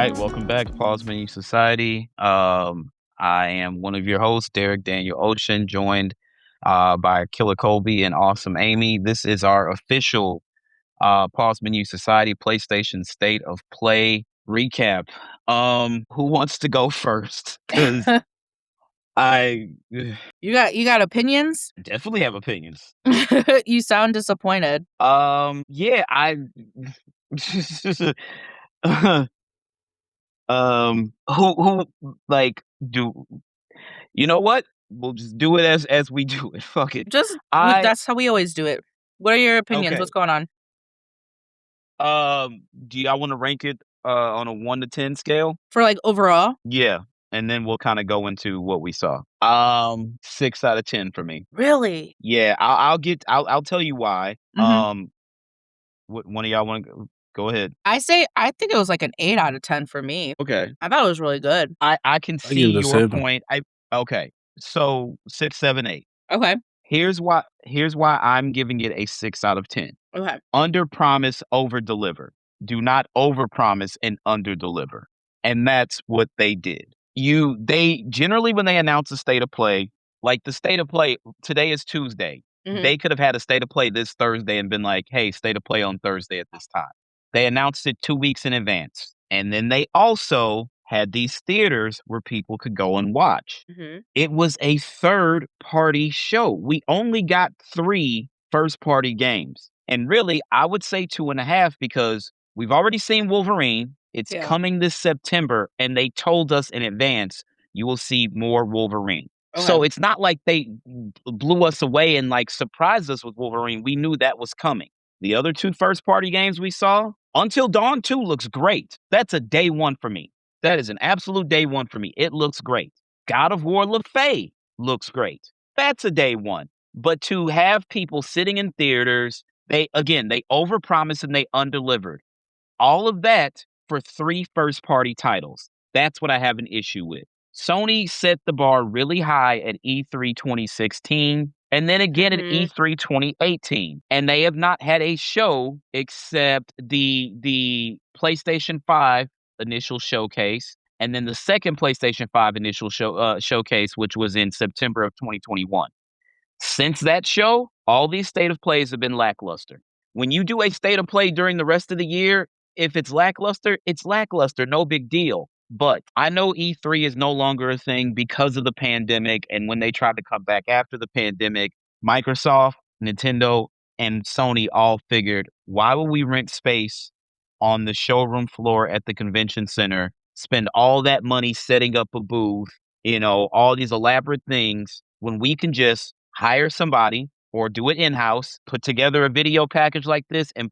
right, welcome back, Paul's Menu Society. I am one of your hosts, Derek Daniel Ocean, joined by Killer Colby and Awesome Amy. This is our official Paul's Menu Society PlayStation State of Play recap. Who wants to go first? Because I You got opinions? definitely have opinions. You sound disappointed. Yeah, I who like do you know what? We'll just do it as we do it. Fuck it. I That's how we always do it. What are your opinions? okay. What's going on? Do y'all want to rank it on a 1 to 10 scale? For like overall? Yeah, and then we'll kind of go into what we saw. 6 out of 10 for me. Really? Yeah, I'll tell you why. Mhm. What one of y'all want to go ahead? I think it was like an 8 out of 10 for me. Okay, I thought it was really good. I can I see give it a your 7. point. Okay, so 6, 7, 8. Okay. Here's why I'm giving it a 6 out of 10. Okay. Under promise, over deliver. Do not over promise and under deliver. And that's what they did. They generally, when they announce a state of play, like the state of play, today is Tuesday. Mhm. They could have had a state of play this Thursday and been like, hey, state of play on Thursday at this time. They announced it 2 weeks in advance. And then they also had these theaters where people could go and watch. Mhm. It was a third party show. We only got 3 first party games. And really, I would say 2.5 because we've already seen Wolverine. It's Yeah. coming this September, and they told us in advance you will see more Wolverine. Okay. So it's not like they blew us away and like surprised us with Wolverine. We knew that was coming. The other 2 first party games we saw, Until Dawn 2 looks great. That's a day one for me. That is an absolute day one for me. It looks great. God of War Le Fay looks great. That's a day one. But to have people sitting in theaters, they overpromised and they undelivered. All of that for 3 first party titles. That's what I have an issue with. Sony set the bar really high at E3 2016 and then again at Mhm. E3 2018. And they have not had a show except the PlayStation 5 initial showcase and then the second PlayStation 5 initial showcase, which was in September of 2021. Since that show, all these state of plays have been lackluster. When you do a state of play during the rest of the year, if it's lackluster, no big deal. But I know E3 is no longer a thing because of the pandemic. And when they tried to come back after the pandemic, Microsoft, Nintendo, and Sony all figured, why would we rent space on the showroom floor at the convention center, spend all that money setting up a booth, all these elaborate things when we can just hire somebody or do it in-house, put together a video package like this and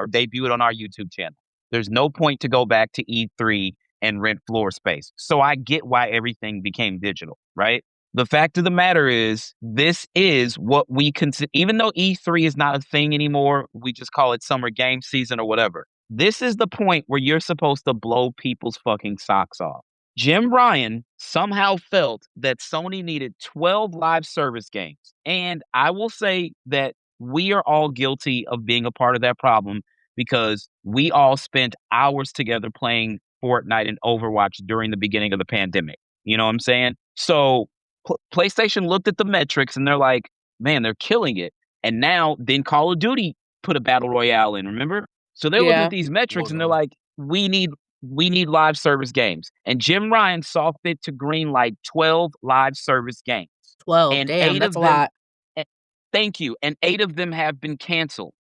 debut it on our YouTube channel. There's no point to go back to E3 and rent floor space. So I get why everything became digital, right? The fact of the matter is, this is what we consider, even though E3 is not a thing anymore, we just call it summer game season or whatever. This is the point where you're supposed to blow people's fucking socks off. Jim Ryan somehow felt that Sony needed 12 live service games. And I will say that we are all guilty of being a part of that problem because we all spent hours together playing Fortnite and Overwatch during the beginning of the pandemic. You know what I'm saying? So PlayStation looked at the metrics and they're like, man, they're killing it. And now then Call of Duty put a battle royale in, remember? So they're looking Yeah. at these metrics and they're Warzone. like, we need live service games. And Jim Ryan saw fit to greenlight 12 live service games. 12. And Damn, 8 that's a of them lot. thank you. And 8 of them have been canceled.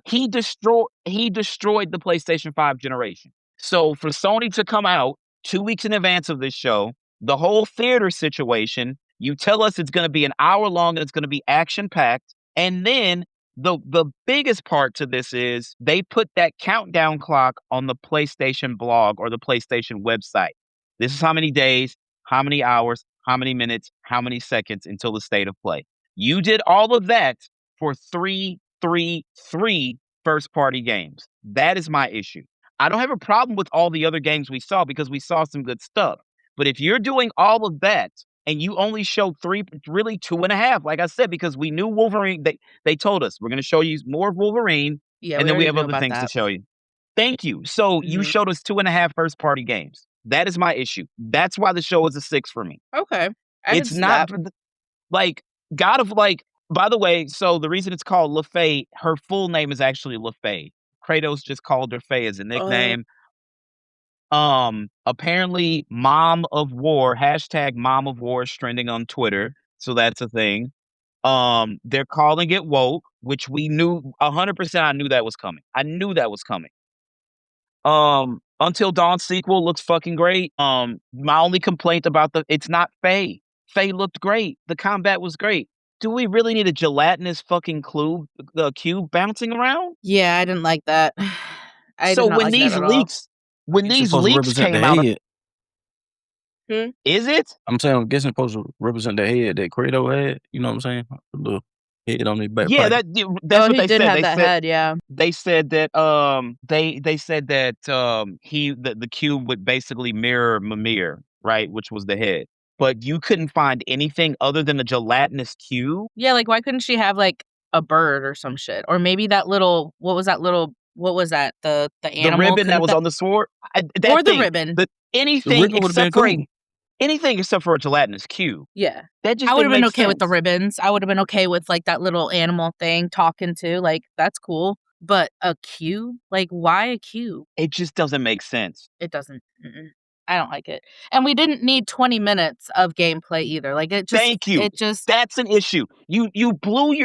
He destroyed the PlayStation 5 generation. So for Sony to come out 2 weeks in advance of this show, the whole theater situation, you tell us it's going to be an hour long and it's going to be action packed, and then the biggest part to this is they put that countdown clock on the PlayStation blog or the PlayStation website. This is how many days, how many hours, how many minutes, how many seconds until the state of play. You did all of that for three first party games. That is my issue. I don't have a problem with all the other games we saw because we saw some good stuff. But if you're doing all of that and you only show 3, really 2.5, like I said, because we knew Wolverine, they told us we're going to show you more of Wolverine Yeah, and we then we already have knew other about things to that. show you. Thank you. So you Mhm. showed us 2.5 first-party games. That is my issue. That's why the show is a 6 for me. Okay. I can It's see not that. for the like, God of like by the way, so the reason it's called LaFay, her full name is actually LaFay. Kratos just called her Faye as a Uh, nickname. Apparently, Mom of War, hashtag Mom of War is trending on Twitter, so that's a thing. They're calling it woke, which we knew 100%. I knew that was coming. I knew that was coming. Until Dawn sequel looks fucking great. My only complaint about it's not Faye. Faye looked great. The combat was great. Do we really need a gelatinous fucking cube bouncing around? yeah, I didn't like that. I did So not like that at all. I when guess it's these supposed to leaks represent the came out, head. Hmm? is it? I'm saying, I'm guessing it's supposed to represent the head that Kratos had. You know what I'm saying? The little head on his back Yeah, pocket. that's Oh, what he they did said. have that head, yeah. They said that they said that the cube would basically mirror Mimir, right, which was the head. But you couldn't find anything other than a gelatinous cube. Yeah, like, why couldn't she have, like, a bird or some shit? Or maybe that little what was that? The The animal? ribbon that Couldn't was that on the sword, or that the thing, ribbon. the The anything Rippet would have been except for cool. a gelatinous cube. Yeah. That just I would've didn't been make okay with the sense. ribbons. I would've been okay with, like, that little animal thing talking to, like, that's cool. But a cube? Like, why a cube? It just doesn't make sense. It doesn't. Mm-mm. I don't like it. And we didn't need 20 minutes of gameplay either. Like, Thank you. it just That's an issue. You blew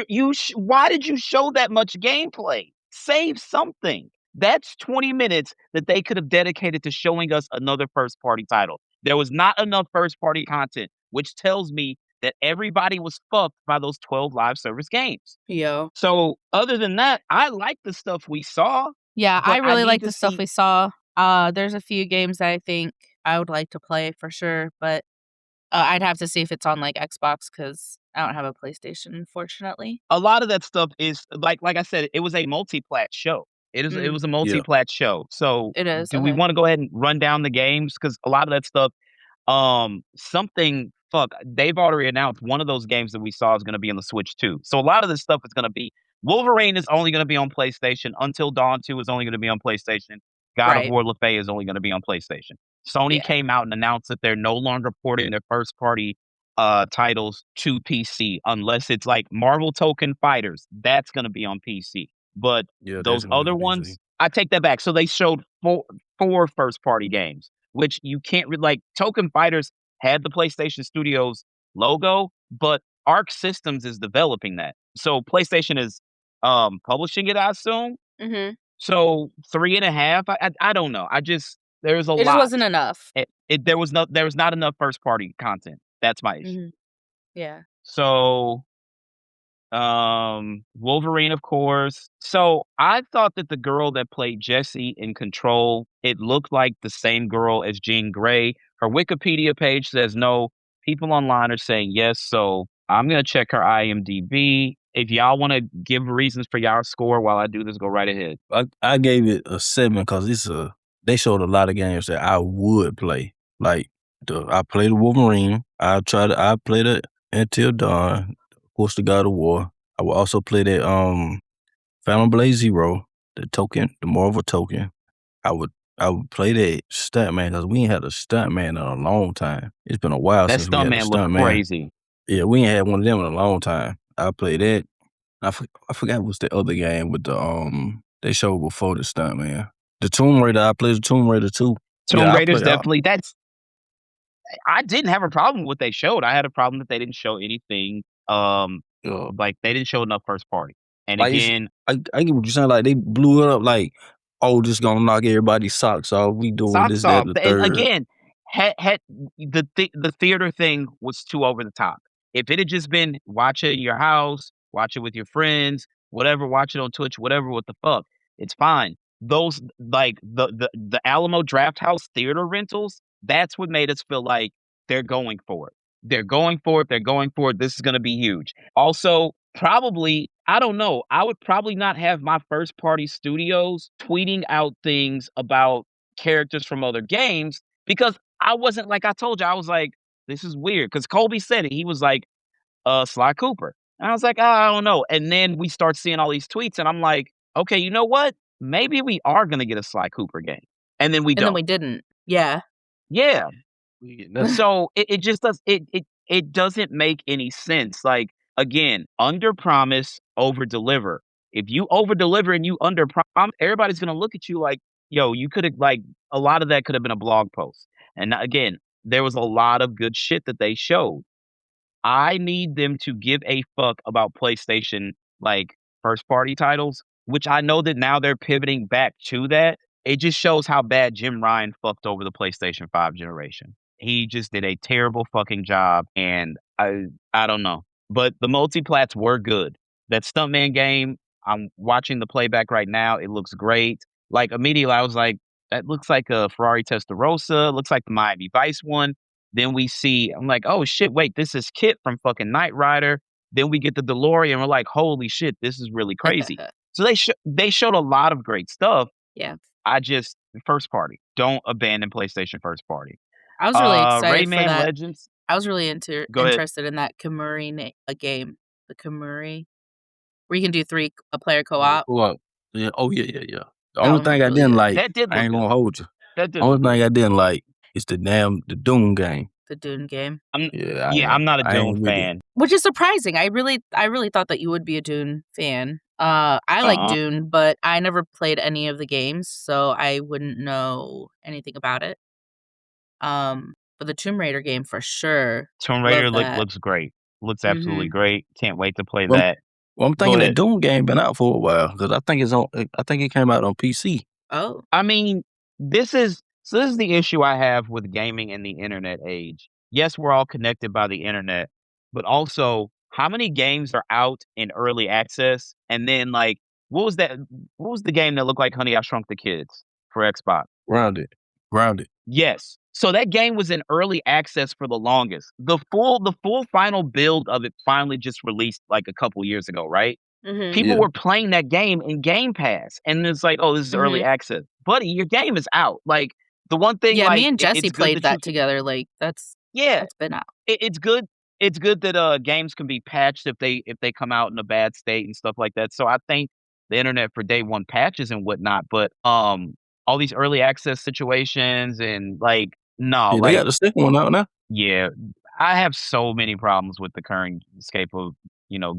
why did you show that much gameplay? Save something. That's 20 minutes that they could have dedicated to showing us another first party title. There was not enough first party content, which tells me that everybody was fucked by those 12 live service games. yo. So, other than that, I like the stuff we saw, Yeah, I but I really need like to the stuff see we saw. There's a few games that I think I would like to play for sure, but, I'd have to see if it's on, like, Xbox because I don't have a PlayStation, unfortunately. a lot of that stuff is like I said, it was a multi-plat show. It Mm, was a Yeah. multi-plat show. So, it is, do we okay. wanna go ahead and run down the games? Because a lot of that stuff, they've already announced one of those games that we saw is gonna be on the Switch too. So, a lot of this stuff is gonna be Wolverine is only gonna be on PlayStation, Until Dawn 2 is only gonna be on PlayStation, God of Right. War: LaFay is only gonna be on PlayStation. Sony Yeah. came out and announced that they're no longer porting their first party titles to PC unless it's like Marvel Token Fighters. That's gonna be on PC. But Yeah, that's those gonna be other on PC. ones, I take that back. So they showed four first party games, which you can't like Token Fighters had the PlayStation Studios logo, but Arc Systems is developing that. So PlayStation is publishing it, I assume. Mhm. So 3.5. I don't know. There's a It just lot. wasn't enough. There was not enough first party content. That's my issue. Mhm. Yeah. So, Wolverine, of course. So, I thought that the girl that played Jessie in Control, it looked like the same girl as Jean Grey. Her Wikipedia page says no. People online are saying yes, so I'm gonna check her IMDb. If y'all wanna give reasons for y'all score while I do this, go right ahead. I gave it a 7 because they showed a lot of games that I would play. Like I played the Wolverine. I played it Until Dawn. Of course, the God of War. I will also play that Phantom Blade Zero, the Marvel token. I would I would play that Stuntman because we ain't had a Stuntman in a long time. It's been a while That since we had a stuntman looked Stuntman. crazy. Yeah, we ain't had one of them in a long time. I played that. I forgot what's the other game with they showed before the Stuntman. The Tomb Raider. I played the Tomb Raider too. Tomb Yeah, I Raider's play. definitely that's I didn't have a problem with what they showed. I had a problem that they didn't show anything, Uh, like, they didn't show enough first party. And like it's, again, I get what you're saying. Like they blew it up. Like, oh, this gonna knock everybody's socks off. We doing socks this, that, off. and the And third. again, had the theater thing was too over the top. If it had just been watch it in your house, watch it with your friends, whatever, watch it on Twitch, whatever, what the fuck, it's fine. Those like the Alamo Draft House theater rentals, that's what made us feel like they're going for it. They're going for it. They're going for it. This is going to be huge. Also, probably, I don't know. I would probably not have my first party studios tweeting out things about characters from other games because I wasn't like I told you, I was like, this is weird. Because Colby said it. He was like, Sly Cooper. And I was like, I don't know. And then we start seeing all these tweets, and I'm like, okay, you know what? maybe we are gonna get a Sly Cooper game, and then we And then don't. we didn't. Yeah. Yeah. That's So it just it doesn't make any sense. Like, again, under promise, over deliver. If you over deliver and you under promise, everybody's gonna look at you like, yo, you could have like a lot of that could have been a blog post. And again, there was a lot of good shit that they showed. I need them to give a fuck about PlayStation, like, first party titles, which I know that now they're pivoting back to that. It just shows how bad Jim Ryan fucked over the PlayStation 5 generation. He just did a terrible fucking job, and I don't know. But the multiplats were good. That Stuntman game, I'm watching the playback right now. It looks great. Like, immediately I was like, that looks like a Ferrari Testarossa, looks like the Miami Vice one. Then we see, I'm like, oh shit, wait, this is Kit from fucking Knight Rider. Then we get the DeLorean. We're like, holy shit, this is really crazy. So they showed a lot of great stuff. Yeah. I just first party. Don't abandon PlayStation first party. I was really excited for Rayman that. Legends. I was really Go ahead. interested in that Kamuri game. The Kamuri. Where you can do a player co-op. well, yeah. Oh yeah. The That only one thing was I really didn't good. like, That did I look ain't good. gonna hold you. That did Only look thing good. I didn't like is the Doom game. The Dune game. I'm not a I ain't Dune with it. fan. Which is surprising. I really thought that you would be a Dune fan. I like Dune, but I never played any of the games, so I wouldn't know anything about it. But the Tomb Raider game for sure. Tomb Raider Love that. looks great. Looks absolutely Mhm. great. Can't wait to play Well, that. Well, I'm Go thinking that ahead. Doom game been out for a while because I think it came out on PC. Oh. I mean, this is the issue I have with gaming in the internet age. Yes, we're all connected by the internet, but also how many games are out in early access? And then like, what was the game that looked like Honey, I Shrunk the Kids for Xbox? Grounded. Yes. So that game was in early access for the longest. The full final build of it finally just released like a couple years ago, right? Mhm. People Yeah. were playing that game in Game Pass, and it's like, "Oh, this is early Mhm. access." Buddy, your game is out. Like, the one thing, Yeah, me like, and Jesse it's good played that you that can. together. Like that's Yeah, been out. it's good that, games can be patched if they come out in a bad state and stuff like that, so I thank the internet for day one patches and whatnot, but, all these early access situations and, like, no, Yeah, they got like, the second one out now. yeah, I have so many problems with the current scape of,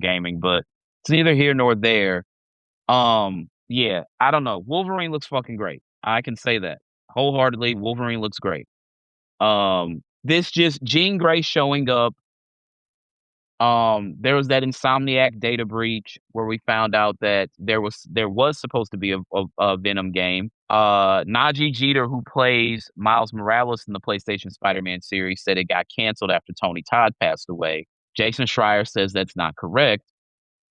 gaming, but it's neither here nor there. Yeah, I don't know. Wolverine looks fucking great. I can say that wholeheartedly. Wolverine looks great. This just Jean Grey showing up. There was that Insomniac data breach where we found out that there was supposed to be a Venom game. Najee Jeter, who plays Miles Morales in the PlayStation Spider-Man series, said it got canceled after Tony Todd passed away. Jason Schreier says that's not correct.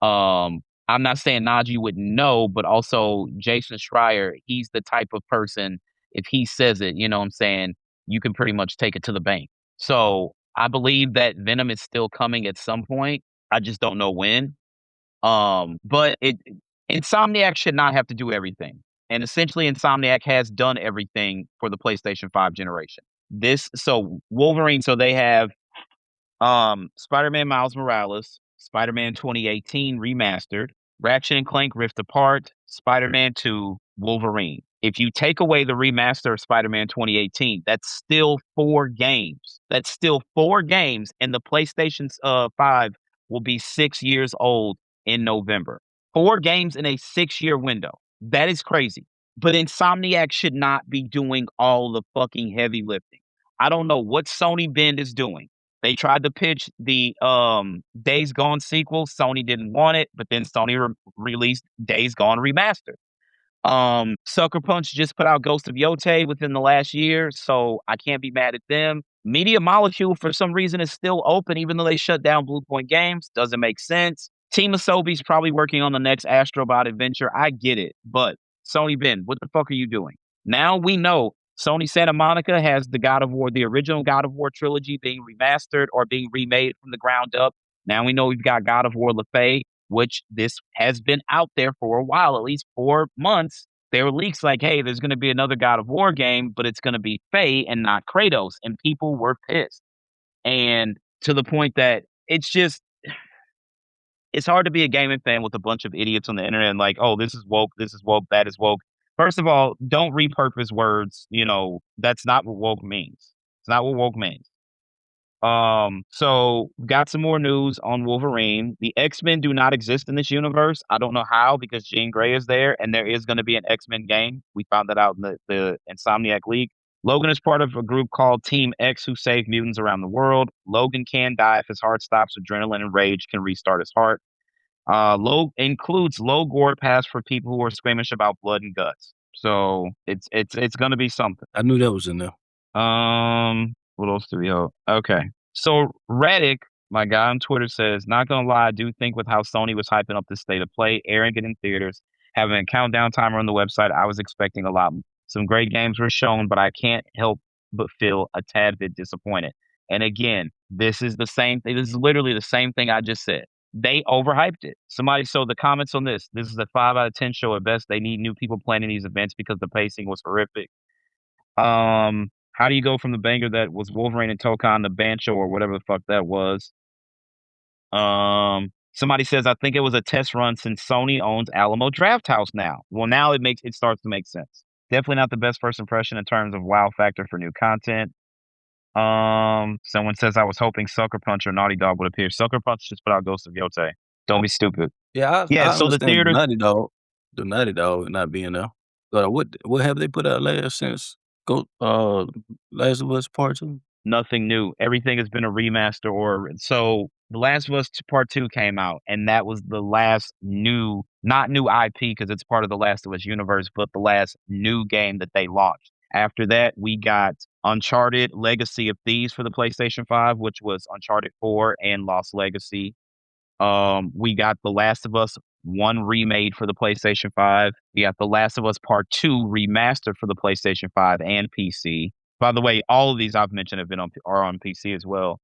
I'm not saying Najee wouldn't know, but also Jason Schreier, he's the type of person, if he says it, you know what I'm saying, you can pretty much take it to the bank. So I believe that Venom is still coming at some point. I just don't know when. But Insomniac should not have to do everything. And essentially Insomniac has done everything for the PlayStation 5 generation. So Wolverine, so they have Spider-Man Miles Morales, Spider-Man 2018 Remastered, Ratchet and Clank Rift Apart, Spider-Man 2, Wolverine. If you take away the remaster of Spider-Man 2018, that's still 4 games. That's still 4 games, and the PlayStation 5 will be 6 years old in November. 4 games in a 6-year window. That is crazy. But Insomniac should not be doing all the fucking heavy lifting. I don't know what Sony Bend is doing. They tried to pitch the Days Gone sequel. Sony didn't want it, but then Sony released Days Gone Remastered. Sucker Punch just put out Ghost of Yotei within the last year, so I can't be mad at them. Media Molecule, for some reason, is still open, even though they shut down Blue Point Games. Doesn't make sense. Team Asobi's probably working on the next Astrobot adventure. I get it, but Sony Ben, what the fuck are you doing? Now we know Sony Santa Monica has the God of War, the original God of War trilogy being remastered or being remade from the ground up. Now we know we've got God of War Le Fay, which this has been out there for a while, at least 4 months. There were leaks like, hey, there's going to be another God of War game, but it's going to be Faye and not Kratos. And people were pissed. And to the point that it's just, it's hard to be a gaming fan with a bunch of idiots on the internet and like, oh, this is woke, that is woke. First of all, don't repurpose words. That's not what woke means. It's not what woke means. So got some more news on Wolverine. The X-Men do not exist in this universe. I don't know how because Jean Grey is there, and there is going to be an X-Men game. We found that out in the Insomniac League. Logan is part of a group called Team X who save mutants around the world. Logan can die if his heart stops. Adrenaline and rage can restart his heart. Low includes low gore paths for people who are squeamish about blood and guts. So it's gonna be something. I knew that was in there. What else do we have? Okay. So Reddick, my guy on Twitter says, not gonna lie, I do think with how Sony was hyping up the state of play, airing it in theaters, having a countdown timer on the website, I was expecting a lot. Some great games were shown, but I can't help but feel a tad bit disappointed. And again, this is the same thing. This is literally the same thing I just said. They overhyped it. So the comments on this is a 5 out of 10 show at best. They need new people planning these events because the pacing was horrific. How do you go from the banger that was Wolverine and Tokon to Bancho or whatever the fuck that was? Somebody says, I think it was a test run since Sony owns Alamo Drafthouse now. Well, now it starts to make sense. Definitely not the best first impression in terms of wow factor for new content. Someone says I was hoping Sucker Punch or Naughty Dog would appear. Sucker Punch just put out Ghost of Yotei. Don't be stupid. Yeah, Yeah, I so the understand theater. the Naughty Dog not being there. But what have they put out last since Last of Us Part 2? Nothing new. Everything has been a remaster so The Last of Us Part 2 came out, and that was the last not new IP because it's part of the Last of Us universe, but the last new game that they launched. After that, we got Uncharted Legacy of Thieves for the PlayStation 5, which was Uncharted 4 and Lost Legacy. We got The Last of Us 1 remade for the PlayStation 5. We got The Last of Us Part 2 remastered for the PlayStation 5 and PC. By the way, all of these I've mentioned are on PC as well.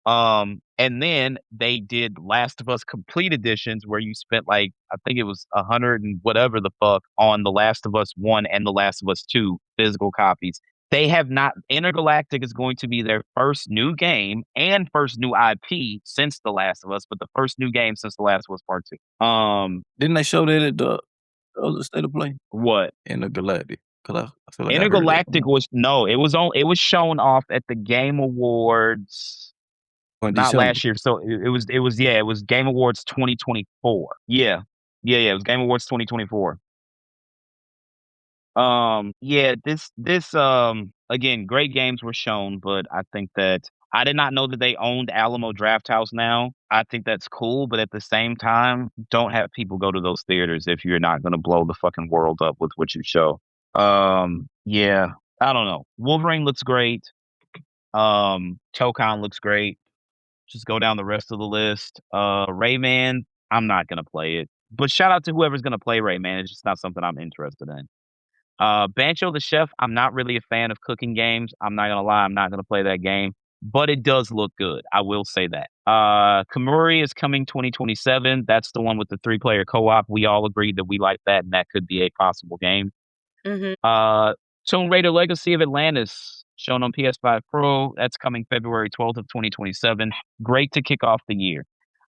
And then they did Last of Us Complete Editions where you spent I think it was 100 and whatever the fuck on The Last of Us 1 and The Last of Us 2 physical copies. They have not. Intergalactic is going to be their first new game and first new IP since The Last of Us, but the first new game since The Last of Us Part 2. Didn't they show that at the other state of play? What? Intergalactic. Cause I feel like Intergalactic it was shown off at the Game Awards. Not last year. So it was Game Awards 2024. Yeah. It was Game Awards 2024. Again, great games were shown, but I think that I did not know that they owned Alamo Drafthouse now. I think that's cool, but at the same time, don't have people go to those theaters if you're not going to blow the fucking world up with what you show. Yeah, I don't know. Wolverine looks great. Tokon looks great. Just go down the rest of the list. Rayman, I'm not gonna play it. But shout out to whoever's gonna play Rayman. It's just not something I'm interested in. Bancho the Chef, I'm not really a fan of cooking games. I'm not gonna lie, I'm not gonna play that game. But it does look good. I will say that. Kamuri is coming 2027. That's the one with the 3-player co-op. We all agreed that we like that, and that could be a possible game. Tomb Raider Legacy of Atlantis, shown on PS5 Pro. That's coming February 12th of 2027. Great to kick off the year.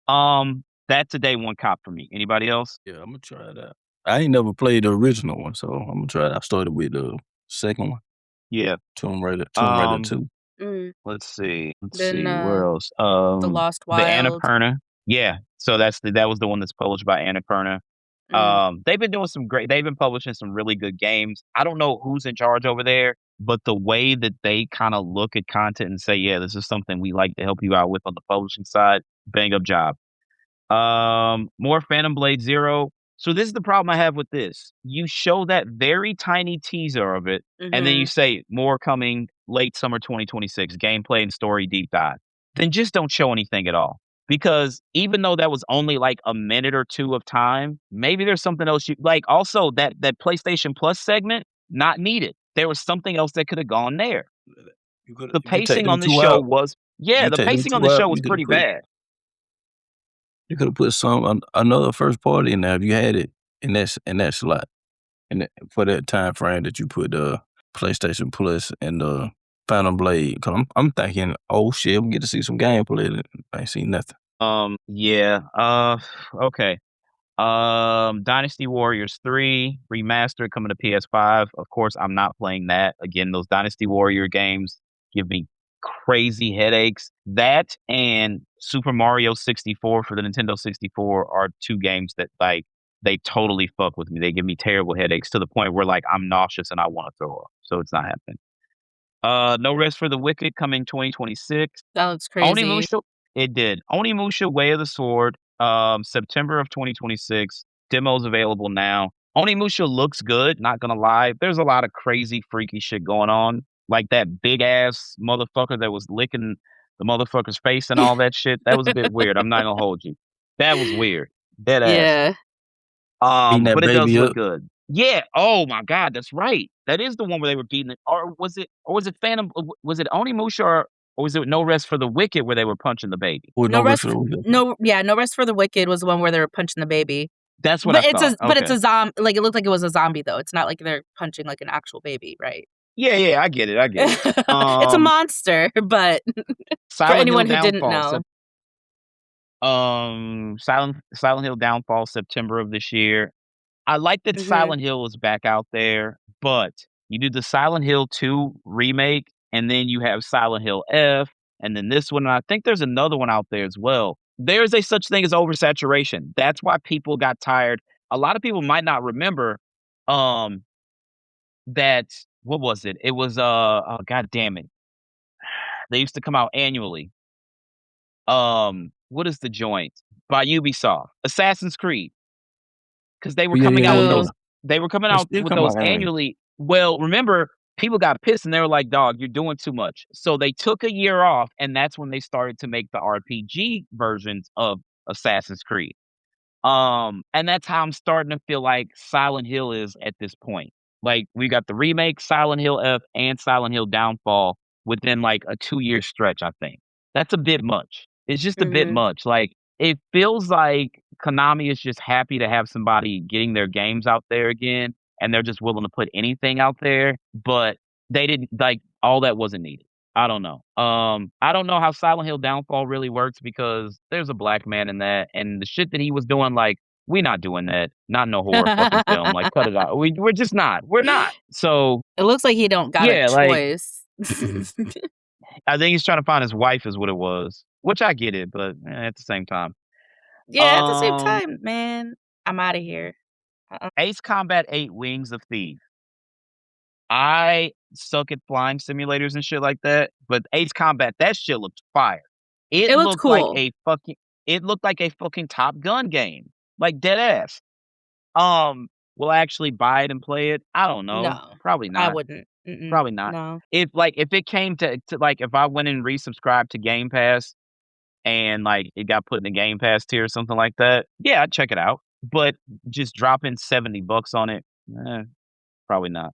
That's a day one cop for me. Anybody else? Yeah, I'm gonna try that. I ain't never played the original one, so I'm gonna try it. I started with the second one. Yeah. Tomb Raider 2. Let's see. Then, Where else? The Lost The Wild. Annapurna. Yeah. So that was the one that's published by Annapurna. They've been publishing some really good games. I don't know who's in charge over there, but the way that they kind of look at content and say, yeah, this is something we like to help you out with on the publishing side, bang up job. More Phantom Blade Zero. So this is the problem I have with this. You show that very tiny teaser of it, and then you say more coming late summer 2026, gameplay and story deep dive. Then just don't show anything at all. Because even though that was only like a minute or two of time, maybe there's something else also that PlayStation Plus segment, not needed. There was something else that could have gone there. The pacing on the show was pretty bad. You could have put another first party in there if you had it in that slot, and for that time frame that you put PlayStation Plus and Phantom Blade. Cause I'm thinking, oh shit, we get to see some gameplay. I ain't seen nothing. Yeah. Okay. Dynasty Warriors 3 remastered coming to PS5. Of course, I'm not playing that. Again, those Dynasty Warrior games give me crazy headaches. That and Super Mario 64 for the Nintendo 64 are two games that like they totally fuck with me. They give me terrible headaches to the point where like I'm nauseous and I want to throw up. So it's not happening. No Rest for the Wicked coming 2026. That looks crazy. Onimusha it did. Onimusha Way of the Sword, September of 2026. Demos available now. Onimusha looks good, not gonna lie. There's a lot of crazy, freaky shit going on. Like that big ass motherfucker that was licking the motherfucker's face and all that shit. That was a bit weird. I'm not gonna hold you. That was weird. Dead ass. Yeah. Beating that But it does baby look up. good. Yeah. Oh my god, that's right. That is the one where they were beating it. Or was it Phantom? Was it Onimusha or was it No Rest for the Wicked where they were punching the baby? With No no rest rest for the weekend. No Rest for the Wicked was the one where they were punching the baby. That's what I But it's thought. but it's Okay. a zombie. Like, it looked like it was a zombie, though. It's not like they're punching, like, an actual baby, right? Yeah, I get it. I get it. It's a monster, but for Silent Hill anyone who didn't Downfall. know. Silent Hill Downfall September of this year. I like that Mhm, Silent Hill is back out there, but you do the Silent Hill 2 remake, and then you have Silent Hill F, and then this one, and I think there's another one out there as well. There is a such thing as oversaturation. That's why people got tired. A lot of people might not remember, um, that what was it? It was, oh, god damn it. They used to come out annually. What is the joint? By Ubisoft. Assassin's Creed. 'Cause they were Yeah, coming yeah, out with yeah. Ooh. those they were coming They out still with come those out annually. annually. Well, remember, people got pissed and they were like, "Dog, you're doing too much." So they took a year off, and that's when they started to make the RPG versions of Assassin's Creed. And that's how I'm starting to feel like Silent Hill is at this point. Like, we got the remake, Silent Hill F, and Silent Hill Downfall within, like, a 2-year stretch, I think. That's a bit much. It's just a bit Mhm. much. Like, it feels like Konami is just happy to have somebody getting their games out there again, and they're just willing to put anything out there, but they didn't like, all that wasn't needed. I don't know. I don't know how Silent Hill Downfall really works because there's a black man in that, and the shit that he was doing, like, we not doing that. Not in a horror fucking film. Like, cut it out. We're just not. We're not. So It looks like he don't got a yeah, like choice. I think he's trying to find his wife is what it was, which I get it, but at the same time, Yeah, at the same um, time, man, I'm outta here. Uh-uh. Ace Combat 8: Wings of Thief. I suck at flying simulators and shit like that, but Ace Combat, that shit looked fire. It It looked looked like cool. a fucking it looked like a fucking Top Gun game, like dead ass. Um, will I actually buy it and play it? I don't know. No, Probably I not. wouldn't. Mm-mm, Probably not. no. If it came to like if I went and resubscribed to Game Pass and like it got put in the Game Pass tier or something like that, yeah, I'd check it out. But just dropping $70 on it, probably not.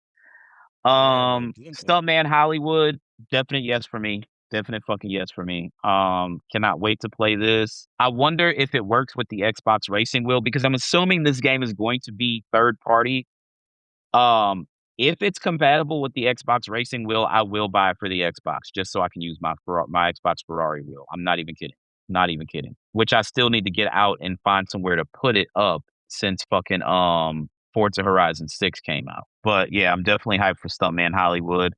Yeah, like Game Pass. Stuntman Hollywood, definite yes for me. Definite fucking yes for me. Cannot wait to play this. I wonder if it works with the Xbox racing wheel because I'm assuming this game is going to be third party. Um, if it's compatible with the Xbox racing wheel, I will buy it for the Xbox just so I can use my Xbox Ferrari wheel. I'm not even kidding. Not even kidding. Which I still need to get out and find somewhere to put it up since fucking Forza Horizon 6 came out. But yeah, I'm definitely hyped for Stuntman Hollywood.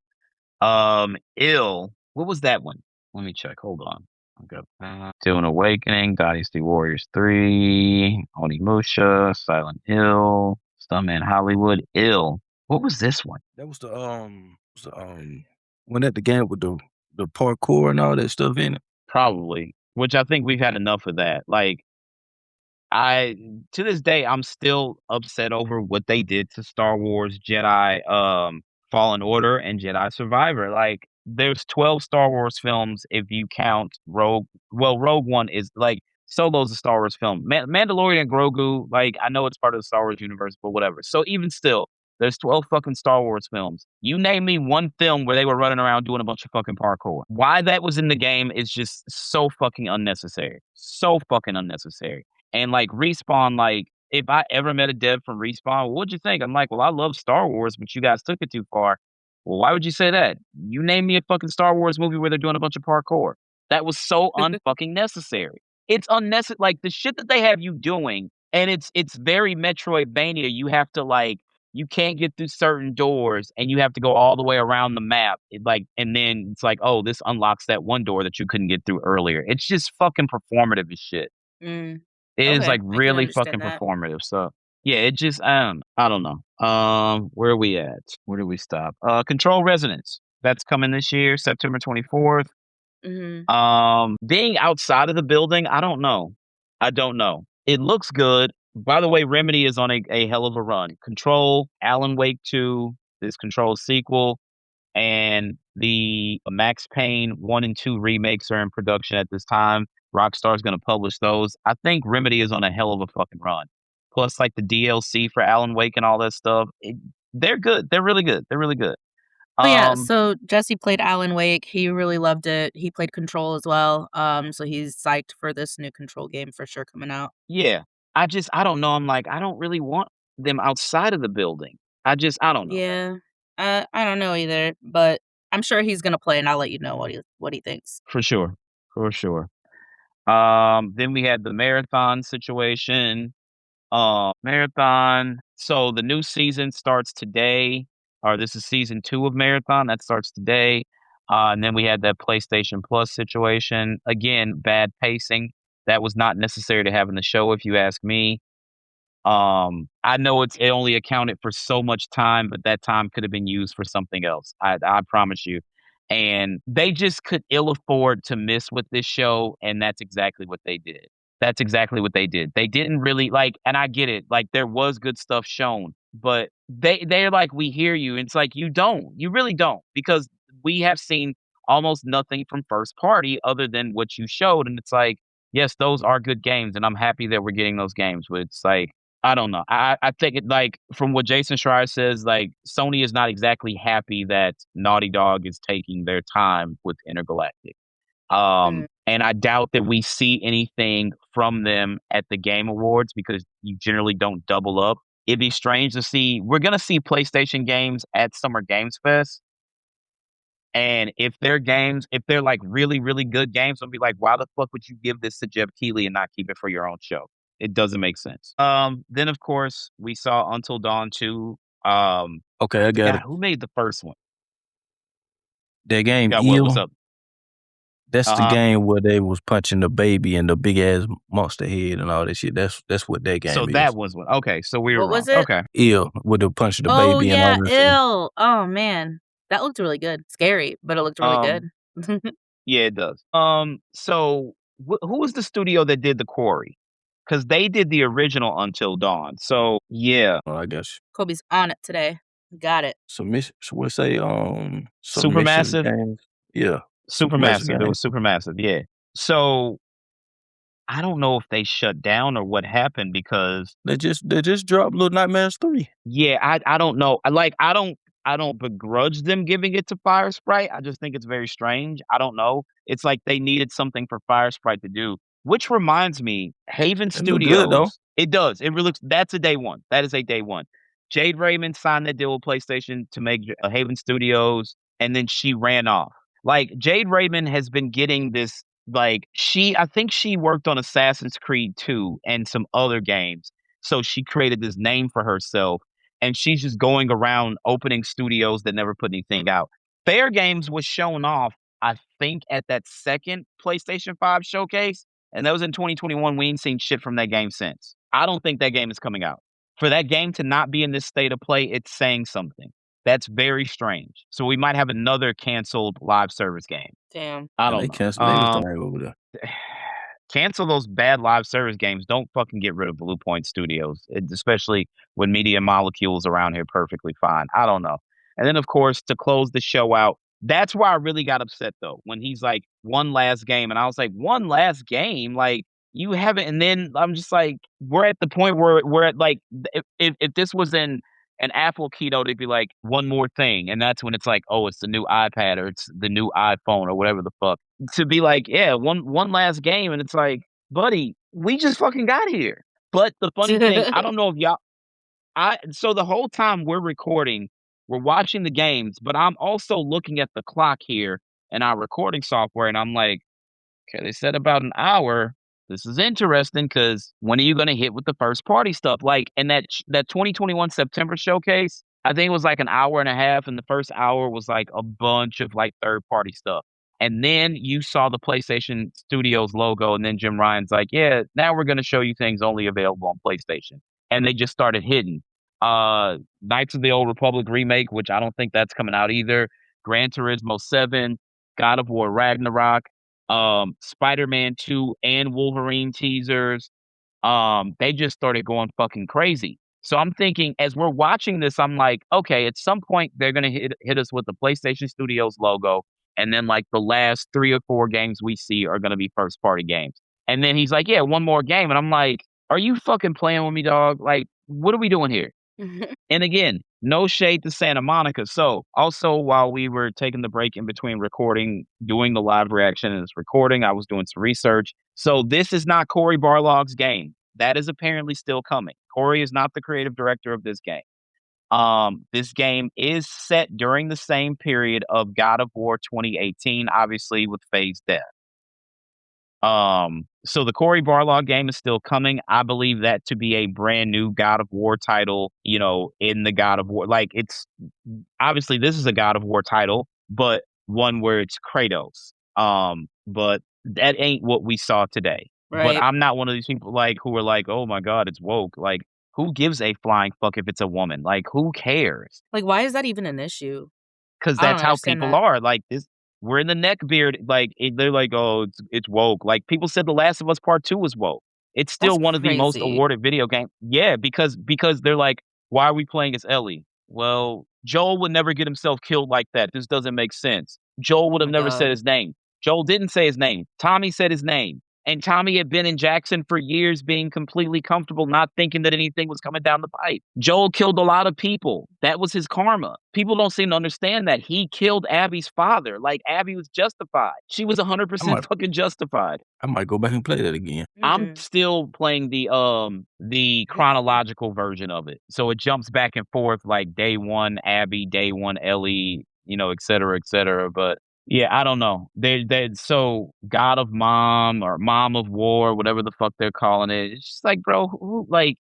What was that one? Let me check. Hold on. Okay. Dune Awakening, Dynasty Warriors 3, Onimusha, Silent Hill, Stuntman Hollywood, What was this one? That was the when at the game with the parkour and all that stuff in it. Probably. Which I think we've had enough of that. Like, I to this day, I'm still upset over what they did to Star Wars Jedi Fallen Order and Jedi Survivor. Like there's 12 Star Wars films if you count Rogue. Well, Rogue One is like Solo's a Star Wars film. Mandalorian and Grogu, like I know it's part of the Star Wars universe, but whatever. So even still, there's 12 fucking Star Wars films. You name me one film where they were running around doing a bunch of fucking parkour. Why that was in the game is just so fucking unnecessary. So fucking unnecessary. And like Respawn, like if I ever met a dev from Respawn, what'd you think? I'm like, well, I love Star Wars, but you guys took it too far. Well, why would you say that? You name me a fucking Star Wars movie where they're doing a bunch of parkour. That was so unfucking necessary. it's unnecessary. Like the shit that they have you doing, and it's very Metroidvania. You have to like you can't get through certain doors, and you have to go all the way around the map. And then it's like, oh, this unlocks that one door that you couldn't get through earlier. It's just fucking performative as shit. Mm, It is okay, like I can really fucking understand that. performative. So yeah, it just I don't know. Where are we at? Where do we stop? Control Resonance. That's coming this year, September 24th. Mhm. Being outside of the building, I don't know. I don't know. It looks good. By the way, Remedy is on a hell of a run. Control, Alan Wake 2, this Control sequel, and the Max Payne 1 and 2 remakes are in production at this time. Rockstar's gonna publish those. I think Remedy is on a hell of a fucking run. Plus, like the DLC for Alan Wake and all that stuff. They're good. They're really good. They're really good. Oh, yeah, Um, so Jesse played Alan Wake, he really loved it, he played Control as well, so he's psyched for this new Control game for sure coming out. yeah. I don't know. I'm like, I don't really want them outside of the building. I don't know. Yeah, I don't know either, but I'm sure he's gonna play, and I'll let you know what he thinks. For sure. For sure. Then we had the marathon situation. Marathon. So the new season starts today, or this is season 2 of Marathon. That starts today. And then we had that PlayStation Plus situation. Again, bad pacing. That was not necessary to have in the show, if you ask me. I know it only accounted for so much time, but that time could have been used for something else. I promise you. And they just could ill afford to miss with this show, and that's exactly what they did. That's exactly what they did. They didn't really like, and I get it. Like there was good stuff shown, but they're like, we hear you. And it's like you really don't, because we have seen almost nothing from first party other than what you showed. And it's like, yes, those are good games, and I'm happy that we're getting those games. But it's like I don't know. I think it like from what Jason Schreier says, like Sony is not exactly happy that Naughty Dog is taking their time with Intergalactic. Mm. And I doubt that we see anything from them at the Game Awards because you generally don't double up. It'd be strange to see. We're gonna see PlayStation games at Summer Games Fest, and if they're like really, really good games, I'll be like, why the fuck would you give this to Jeff Keighley and not keep it for your own show? It doesn't make sense. Then of course we saw Until Dawn 2. Okay, I I got forgot it. who made the first one. That game, Yeah, what's Eel, up? that's the Uh-huh. game where they was punching the baby and the big ass monster head and all that shit. That's what that So game that is. was one. Okay, so we were What wrong. was it? Okay. Eel with the punching the Oh, baby and all yeah, that shit. ill. Oh, man. That looked really good. Scary, but it looked really good. Um, yeah, it does. So who was the studio that did The Quarry? Because they did the original Until Dawn. So yeah, Oh, I guess Kobe's on it today. Got it. submission. We'll say submissive Supermassive. games. Yeah, supermassive Supermassive. It games. was Supermassive. Yeah. So I don't know if they shut down or what happened because They just dropped Little Nightmares 3. yeah, I don't know. I don't begrudge them giving it to Fire Sprite. I just think it's very strange. I don't know. It's like they needed something for Fire Sprite to do. Which reminds me, Haven It look good though. Studios. It does. It really looks. That's a day one. That is a day one. Jade Raymond signed that deal with PlayStation to make Haven Studios, and then she ran off. Like Jade Raymond has been getting this. Like I think she worked on Assassin's Creed 2 and some other games. So she created this name for herself, and she's just going around opening studios that never put anything out. Fair Games was shown off, I think, at that second PlayStation 5 showcase, and that was in 2021. We ain't seen shit from that game since. I don't think that game is coming out. For that game to not be in this state of play, it's saying something. That's very strange. So we might have another canceled live service game. Damn. I And don't they know. canceled everything over there. Cancel those bad live service games. Don't fucking get rid of Blue Point Studios, especially when Media Molecules around here perfectly fine. I don't know. And then, of course, to close the show out, that's why I really got upset though when he's like one last game, and I was like, one last game, like you haven't. And then I'm just like, we're at the point where we're at like, if this was in an Apple keynote, it'd be like one more thing, and that's when it's like, oh, it's the new iPad or it's the new iPhone or whatever the fuck to be like, yeah, one last game, and it's like, buddy, we just fucking got here. But the funny thing, I don't know if y'all I so the whole time we're recording, we're watching the games, but I'm also looking at the clock here in our recording software, and I'm like, okay, they said about an hour. this is interesting because when are you gonna hit with the first party stuff? Like, in that 2021 September showcase, I think it was like an hour and a half, and the first hour was like a bunch of like third party stuff. And then you saw the PlayStation Studios logo, and then Jim Ryan's like, "Yeah, now we're gonna show you things only available on PlayStation." And they just started hitting. Knights of the Old Republic remake, which I don't think that's coming out either. Gran Turismo 7, God of War Ragnarok, Spider-Man 2 and Wolverine teasers. They just started going fucking crazy. So I'm thinking as we're watching this, I'm like, okay, at some point they're gonna hit us with the PlayStation Studios logo, and then like the last 3 or 4 games we see are gonna be first party games. And then he's like, yeah, one more game, and I'm like, are you fucking playing with me, dog? Like, what are we doing here? And again, no shade to Santa Monica. So, also, while we were taking the break in between recording, doing the live reaction and this recording, I was doing some research. So, this is not Cory Barlog's game. That is apparently still coming. Cory is not the creative director of this game. This game is set during the same period of God of War 2018, obviously with Faye's death. So the Cory Barlog game is still coming. I believe that to be a brand new God of War title, in the God of War. Like, it's obviously this is a God of War title, but one where it's Kratos. But that ain't what we saw today. But Right. I'm not one of these people like who are like, oh my God, it's woke. Like, who gives a flying fuck if it's a woman? Like, who cares? Like, why is that even an issue? Because I don't that's how understand people that. are. Like, this, we're in the neck beard. Like, they're like, oh, it's woke. Like, people said The Last of Us Part Two was woke. It's That's still one of the most crazy. awarded video games. Yeah, because they're like, why are we playing as Ellie? Well, Joel would never get himself killed like that. This doesn't make sense. Joel would Oh have my never said god. his name. Joel didn't say his name. Tommy said his name. And Tommy had been in Jackson for years, being completely comfortable, not thinking that anything was coming down the pipe. Joel killed a lot of people. That was his karma. People don't seem to understand that he killed Abby's father. Like, Abby was justified. She was I 100% might fucking justified. I might go back and play that again. I'm Mhm. still playing the chronological version of it. So it jumps back and forth like day one Abby, day one Ellie, et cetera, et cetera. But yeah, I don't know. They so God of Mom or Mom of War, whatever the fuck they're calling it. It's just like, bro, who like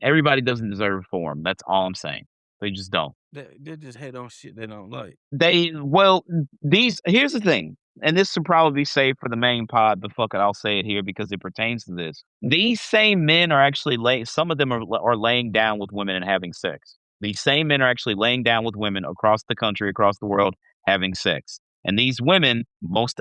everybody doesn't deserve for them. That's all I'm saying. They just don't. They just hate on shit they don't like. These here's the thing, and this should probably be saved for the main pod, but fuck it, I'll say it here because it pertains to this. These same men are actually some of them are laying down with women and having sex. These same men are actually laying down with women across the country, across the world, having sex. And these women,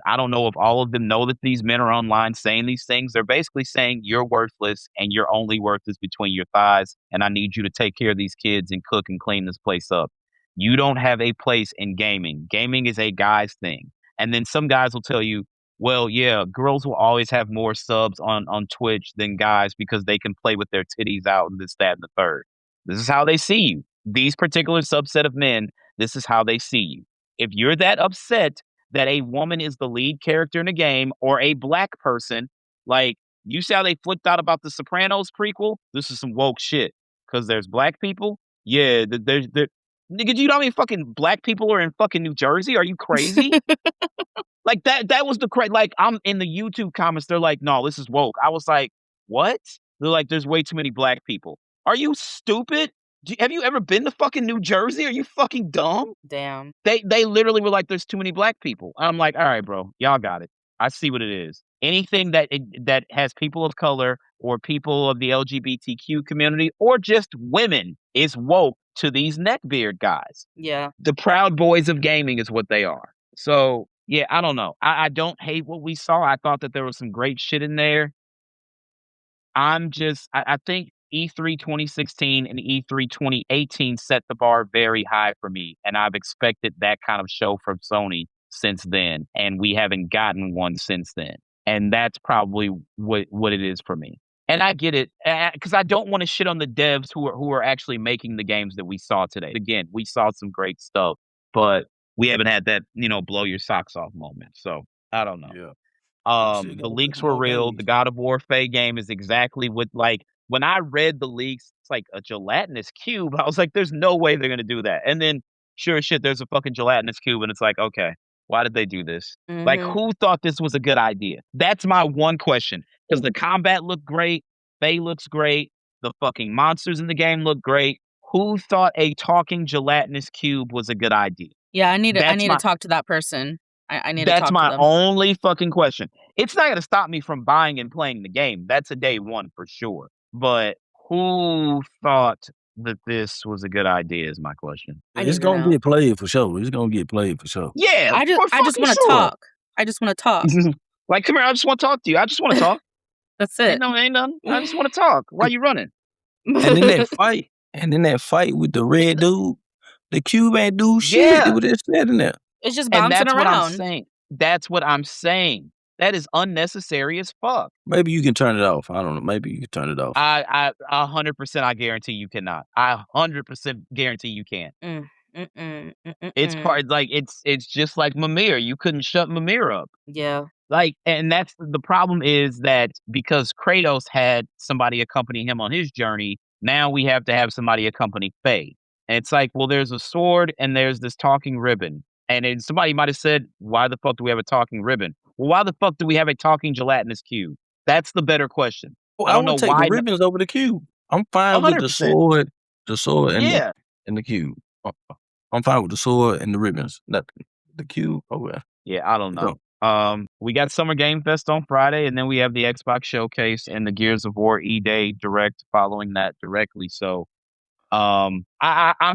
I don't know if all of them know that these men are online saying these things. They're basically saying you're worthless and your only worth is between your thighs. And I need you to take care of these kids and cook and clean this place up. You don't have a place in gaming. Gaming is a guy's thing. And then some guys will tell you, well, yeah, girls will always have more subs on Twitch than guys because they can play with their titties out and this, that, and the third. This is how they see you. These particular subset of men, this is how they see you. If you're that upset that a woman is the lead character in a game or a black person, like, you see how they flipped out about the Sopranos prequel? This is some woke shit. Because there's black people. Yeah, there's nigga, do you know how many fucking black people are in fucking New Jersey? Are you crazy? Like, that was the like, I'm in the YouTube comments, they're like, "No, this is woke." I was like, "What?" They're like, "There's way too many black people." Are you stupid? Have you ever been to fucking New Jersey? Are you fucking dumb? Damn. They literally were like, "There's too many black people." I'm like, "All right, bro, y'all got it. I see what it is." Anything that has people of color or people of the LGBTQ community or just women is woke to these neckbeard guys. Yeah. The Proud Boys of gaming is what they are. So, yeah, I don't know. I don't hate what we saw. I thought that there was some great shit in there. I think E3 2016 and E3 2018 set the bar very high for me, and I've expected that kind of show from Sony since then, and we haven't gotten one since then. And that's probably what it is for me. And I get it, because I don't wanna shit on the devs who are actually making the games that we saw today. Again, we saw some great stuff, but we haven't had that, blow your socks off moment, so I don't know. Yeah. We still The got a leaks couple were more real. The days. God of War Faye game is exactly what like when I read the leaks, it's like a gelatinous cube. I was like, there's no way they're gonna do that. And then sure as shit, there's a fucking gelatinous cube, and it's like, okay. Why did they do this? Like, Mhm. who thought this was a good idea? That's my one question. Because the combat looked great, Faye looks great, the fucking monsters in the game look great. Who thought a talking gelatinous cube was a good idea? Yeah, I That's need to my talk to that person. I need to that's talk to my them. only fucking question. It's not gonna stop me from buying and playing the game. That's a day one for sure. But who thought that this was a good idea is my question. I It's need to gonna know. get played for sure. It's gonna get played for sure. Yeah, for I just fucking wanna sure. talk. I just wanna talk. Like, come here, I just wanna talk to you. I just wanna talk. That's it. Ain't nothing. I just wanna talk. Why you running? And in that fight with the red dude, the cube ain't do shit. It Yeah, was just sitting there. It's just and bouncing that's what I'm around. saying. That's what I'm saying. That is unnecessary as fuck. Maybe you can turn it off. I don't know. Maybe you can turn it off. I 100% I guarantee you cannot. I 100% guarantee you can't. Mm, mm-mm, It's mm-mm-mm. part like it's just like Mimir. You couldn't shut Mimir up. Yeah. Like, and that's the problem is that because Kratos had somebody accompany him on his journey, now we have to have somebody accompany Faye. And it's like, well, there's a sword and there's this talking ribbon. And then somebody might have said, why the fuck do we have a talking ribbon? Well, why the fuck do we have a talking gelatinous cube? That's the better question. Well, I I don't know would take the why. ribbons over the cube. I'm fine with 100%. the sword Yeah. and the cube. I'm fine with the sword and the ribbons. Not the cube. Oh well. Yeah, I don't So, know. We got Summer Game Fest on Friday, and then we have the Xbox Showcase and the Gears of War E-Day Direct following that directly. So, I'm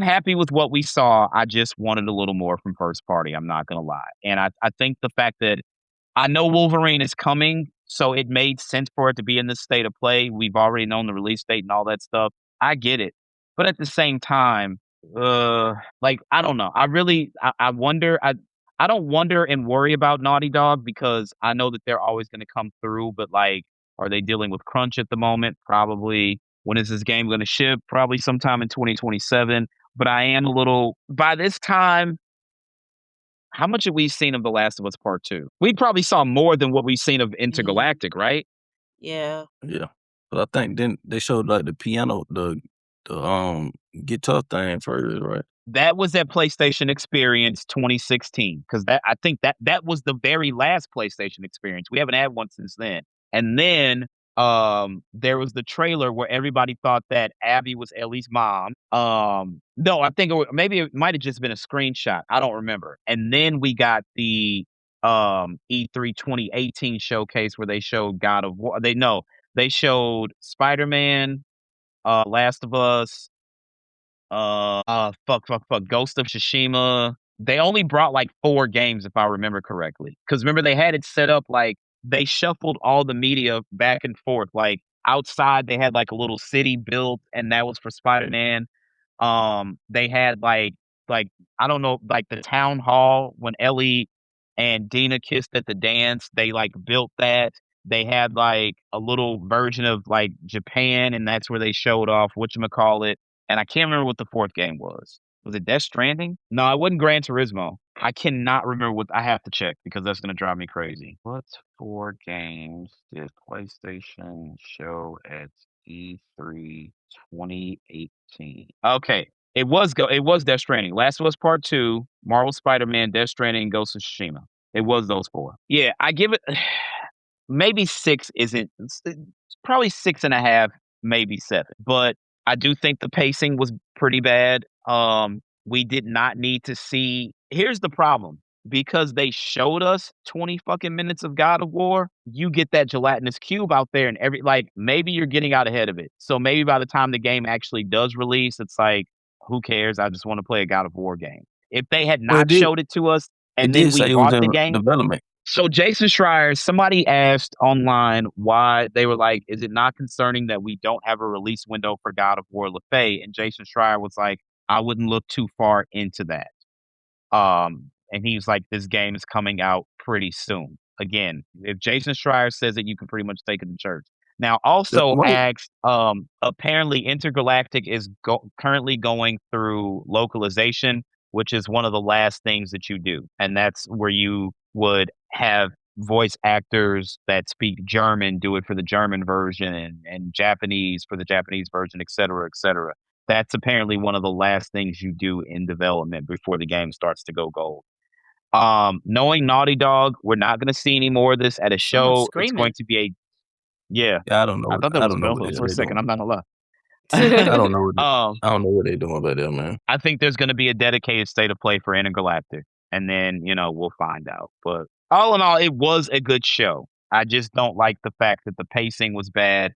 happy with what we saw. I just wanted a little more from first party. I'm not gonna lie, and I think the fact that I know Wolverine is coming, so it made sense for it to be in this state of play. We've already known the release date and all that stuff. I get it. But at the same time, like I don't know. I wonder I don't wonder and worry about Naughty Dog because I know that they're always gonna come through, but like are they dealing with crunch at the moment? Probably. When is this game gonna ship? Probably sometime in 2027. But I am a little by this time, how much have we seen of The Last of Us Part 2? We probably saw more than what we've seen of Ye Intergalactic, right? yeah. yeah. But I think then they showed like the piano, the guitar thing first, right? That was at PlayStation Experience 2016 because that I think that was the very last PlayStation Experience. We haven't had one since then. And then there was the trailer where everybody thought that Abby was Ellie's mom. No, I think maybe it might have just been a screenshot. I don't remember. And then we got the E3 2018 showcase where they showed God of War. They showed Spider-Man, Last of Us, fuck, Ghost of Tsushima. They only brought like 4 games if I remember correctly. Because remember they had it set up like they shuffled all the media back and forth. Like outside they had like a little city built and that was for Spider-Man. They had like I don't know, like the town hall when Ellie and Dina kissed at the dance, they like built that. They had like a little version of like Japan, and that's where they showed off whatchamacallit. And I can't remember what the 4th game was. Was it Death Stranding? No, it wasn't Gran Turismo. I cannot remember what I have to check because that's gonna drive me crazy. What 4 games did PlayStation show at E3 2018? Okay. It was Death Stranding. Last of Us Part 2, Marvel Spider-Man, Death Stranding, Ghost of Tsushima. It was those 4. Yeah, I give it maybe 6 isn't it's probably 6.5, maybe 7. But I do think the pacing was pretty bad. We did not need to see here's the problem. Because they showed us 20 fucking minutes of God of War, you get that gelatinous cube out there and maybe you're getting out ahead of it. So maybe by the time the game actually does release, it's like, who cares? I just want to play a God of War game. If they had Well, not showed it to us it and then did we say it was bought the in game, development. so Jason Schreier, somebody asked online why they were like, "Is it not concerning that we don't have a release window for God of War LaFay?" And Jason Schreier was like, "I wouldn't look too far into that." And he's like, "This game is coming out pretty soon." Again, if Jason Schreier says it, you can pretty much take it to church. Now, also Well, asked, apparently Intergalactic is currently going through localization, which is one of the last things that you do, and that's where you would have voice actors that speak German do it for the German version and Japanese for the Japanese version, et cetera, et cetera. That's apparently one of the last things you do in development before the game starts to go gold. Knowing Naughty Dog, we're not gonna see any more of this at a Someone show. It's screaming. going to be a Yeah, I don't know. I thought that I was don't know what Melville the for a hell they second. doing. I'm not gonna lie. I don't know what Um, I don't know what they doing back there, man. I think there's gonna be a dedicated state of play for Intergalactic, and then we'll find out. But all in all, it was a good show. I just don't like the fact that the pacing was bad,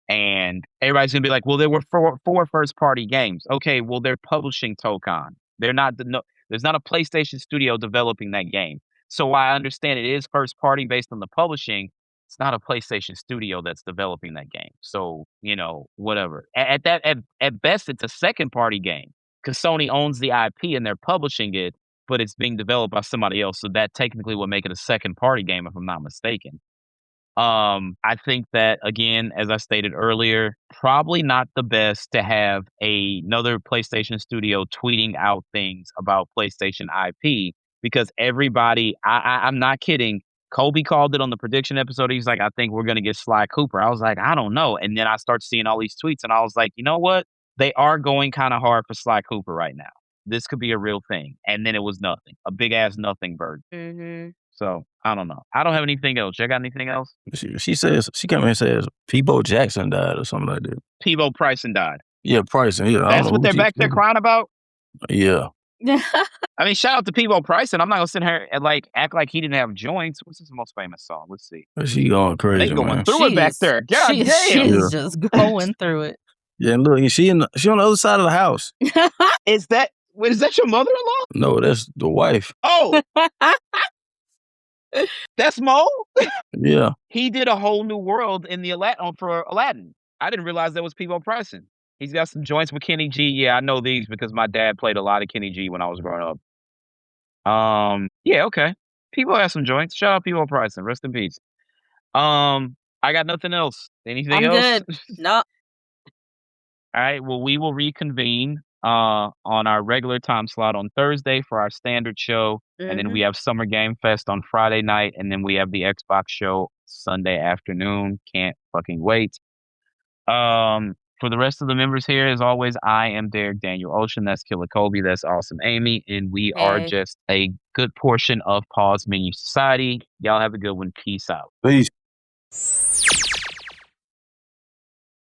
and everybody's gonna be like, "Well, there were four first party games." Okay, well they're publishing Tokon. They're not no, there's not a PlayStation studio developing that game. So while I understand it is first party based on the publishing, it's not a PlayStation studio that's developing that game. So, whatever. At best it's a second party game cuz Sony owns the IP and they're publishing it, but it's being developed by somebody else. So that technically would make it a second party game if I'm not mistaken. I think that again, as I stated earlier, probably not the best to have another PlayStation studio tweeting out things about PlayStation IP because everybody, I'm not kidding. Kobe called it on the prediction episode. He's like, I think we're gonna get Sly Cooper. I was like, I don't know. And then I start seeing all these tweets, and I was like, you know what? They are going kind of hard for Sly Cooper right now. This could be a real thing. And then it was nothing, a big ass nothing bird. Mm-hmm. So I don't know. I don't have anything else. You got anything else? She says she came in and says Peebo Jackson died or something like that. Peebo Bryson died. Yeah, Bryson. Yeah, That's what they're back there crying about. Yeah. I mean, shout out to Peebo Bryson. I'm not gonna sit here and act like he didn't have joints. What's his most famous song? Let's see. She going crazy. They going man. through it back there. God damn. She's just going through it. Yeah, and look, she on the other side of the house. Is that your mother-in-law? No, that's the wife. Oh, that's Mo. Yeah. He did a whole new world in the for Aladdin. I didn't realize that was Peebo Bryson. He's got some joints with Kenny G. Yeah, I know these because my dad played a lot of Kenny G when I was growing up. Yeah, okay. People have some joints. Shout out Peebo Bryson. Rest in peace. I got nothing else. Anything else? I'm good. No. All right. Well, we will reconvene on our regular time slot on Thursday for our standard show, and then we have Summer Game Fest on Friday night, and then we have the Xbox show Sunday afternoon. Can't fucking wait. For the rest of the members here, as always, I am Derek Daniel Ocean. That's Killer Kobe. That's Awesome Amy, and we are just a good portion of Pause Menu Society. Y'all have a good one. Peace out. Peace.